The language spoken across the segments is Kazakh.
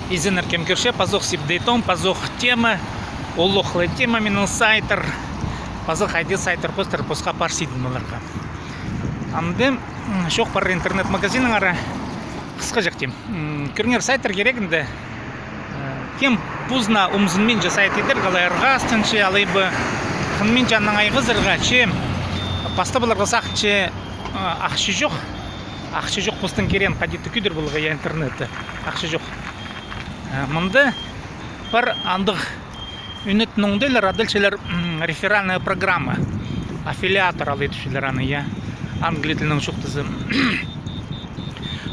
Изенер кемкерше пазох сипдейтон, пазох тема, олохлы тема менің сайтер, пазох айди сайтер постер посқа парсидin оларға. Анды шоқ бар интернет-магазинің ара қысқа жақтем. Көріңер сайтер керегінде кем пузна умзынмен жасайт едер, қалайырға астыншы, алайбы қынмен жанның айғызырға, че паста бұларға сақчы ақшы жоқ постын керен қадетті күдір бұлға я интернетті, ақшы жоқ. Мында бар андық үнет нөңдейлер, адылшылар реферальная программа, аффилиатор алайтышылар аны, я англия тілінің шоқтызы.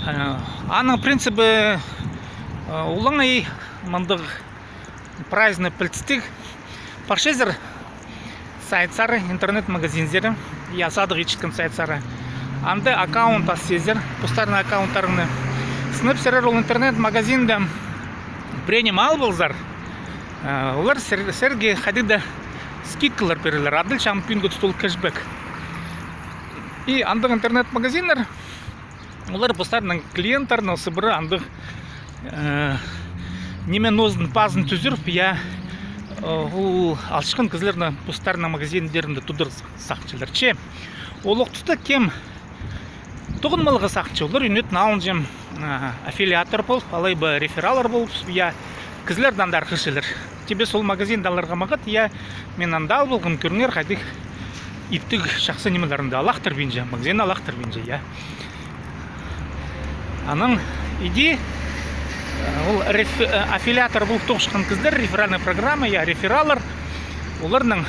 Аның принципі улаңай мындық прайзны пілтістік паршезір сайтсары, интернет-магазинзері, я садық ечіткім сайтсары. Анды аккаунт ассезер, пустарны аккаунттарыны сынып-серер ол интернет-магазинді пренем албылзар. Олар серге хадида скидкалар берілер, адыл шампингі тұтыл кэшбэк. И андық интернет-магазинлер, олар пустарның клиенттарны сыбыры андық немен озын пазын түзіріп, я алшықын кізлерні пустарның магазиндерінде тұдыр сақчылар. Че, олық тұста кем тұғынмалығы сақчы, олар үнетін алын жем аффилиатор болып, алайбы рефералар болып, я кізлерді андар қышылыр. Тебе сол магазин даларға мағыт, я мен андал болғын көріңер қайдық иптік шақсы немелерінде алақтыр бенже, магазин алақтыр бенже, я. Аның иди, ол аффилиатор болып тоқшықын кіздер, реферальный программа, я рефералар, оларның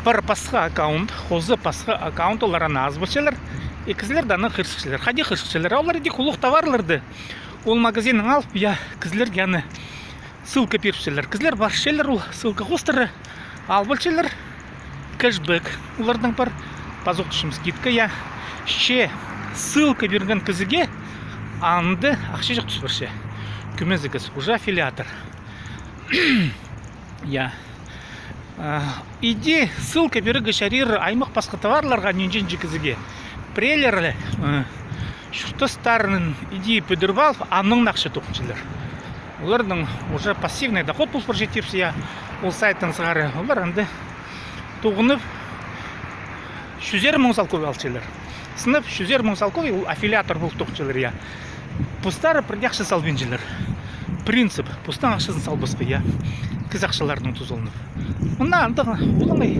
бір пасқа аккаунт, қозы пасқа аккаунт оларына аз бөлшелер, и кізлер даны қыршықшылар, қади қыршықшылар, олар иди құлық товарларды, ол магазинның алып, я кізлер гәні ссылка першілер, кізлер баршелер, ол ссылка қостыры, ал бөлшелер, кэшбэк, олардың бар пазоқ түшім скидка, я ше ссылка берген кізіге, анды ақшы жоқ түс бірше. Көмезігіз, уже аффилиатор. Я. Иди ссылка берігі шарир аймақ басқа товарларға ненжен жекізіге. Прелерлі, шұртыстарын иди пөдірбал, анның нақшы тоқыншылар. Олардың уже пассивный доход бұл бір жетепсі, я ол сайттың сығары. Олар анды тоғынып, 100 мың салковы алшылар. Сынып 100 мың салковы, ол аффилиатор бұл тоқыншылар, я. Пустары бірдяқшы салбенжілер. Принцип, пустан ақшысын салбыспы, я. Кіз ақшылардың тұзылынып. Мұнда андығы, олыңай.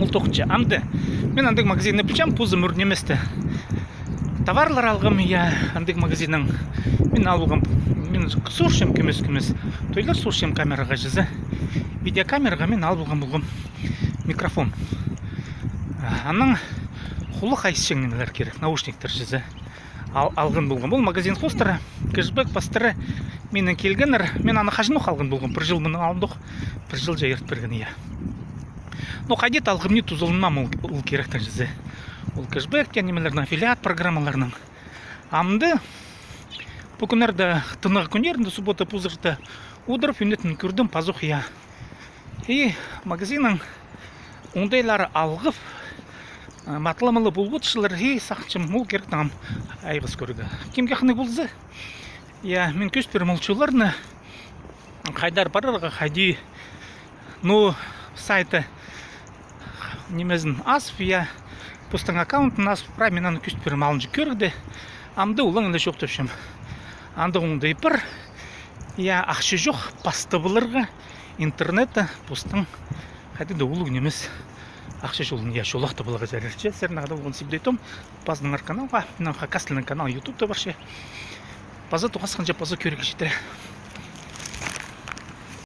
Ол тоқыншы. Амды. Мен андық магазинны пүлчам, пузым үрнеместі. Товарлар алғым, я. Андық магазинның. Мен алғым. Мен сұршым көмес. Тойлар сұршым камераға жызы. Видеокамераға мен алғым бұлғым. Микрофон. Аның құлы қайсышыңнелер керек. Наушниктер жызы. Алғын болған. Бұл магазин қостыры, кэшбэк пастыры менің келгенер, мен аны қажынуқ алғын болған. Бір жыл мұны алдық, бір жыл жайырт берген, я. Но қадет алғым не тұзылынмам ол керектен жызы. Ол кэшбэк, тәнемелердің аффилиат программаларының. Амды, бұл күнерді тынығы күнерінде, суббота пұзырды удырып, үнетін көрдім, пазуқ, я. И магазинның ондайлары алғып, матламалы бұлғытшылар, сақчым мұл керек тағам айғыз көрігі. Кемге қыны бұлзы? Я, мен көз берім ұлчыларыны қайдар барырға қайди сайты немезін асып, я постың аккаунтын асып, пра мен аны көз берім алынжы көрді. Амды ұлаңында жоқ төшім. Анды оңдай бір, я ақшы жоқ пасты бұлырға интернетті постың қайдыда ұлығы немес. Ақшы жолын, я жолақты бұлыға зәрерче. Сәрін ағада болған сібдейтім. Пазының ар каналға, мен қақастылының канал ютубта баршы. Пазы тоғасқан жап пазы көрігі жетірі.